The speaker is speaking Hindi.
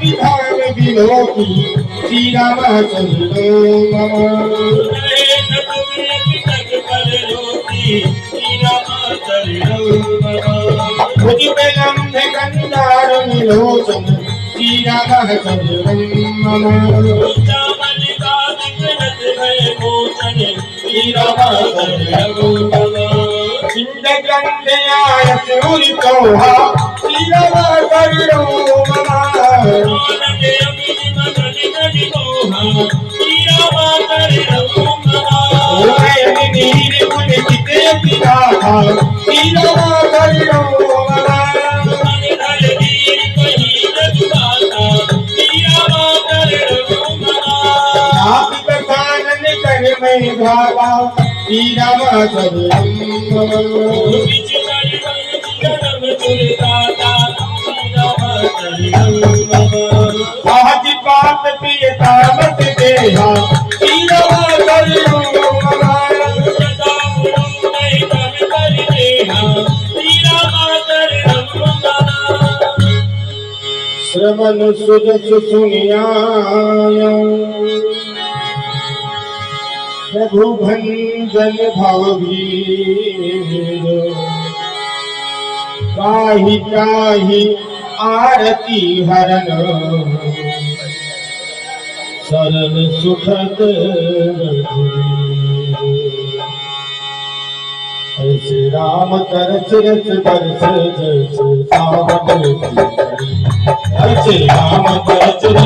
विधान विलोकी श्री रामचंद्र भुजबलंब कंदार विलोचन श्री रामचंद्र चिंतकंदयाय सूरितोहा श्री रामचंद्र पाप पियता मत देहा श्रवण सुजस सुनिया प्रभु भंजन भावीर काही काही आरती हरण शरण सुखद ऐसे राम तरस रस बरस जस सावन की घड़ी। ऐसे राम तरस रस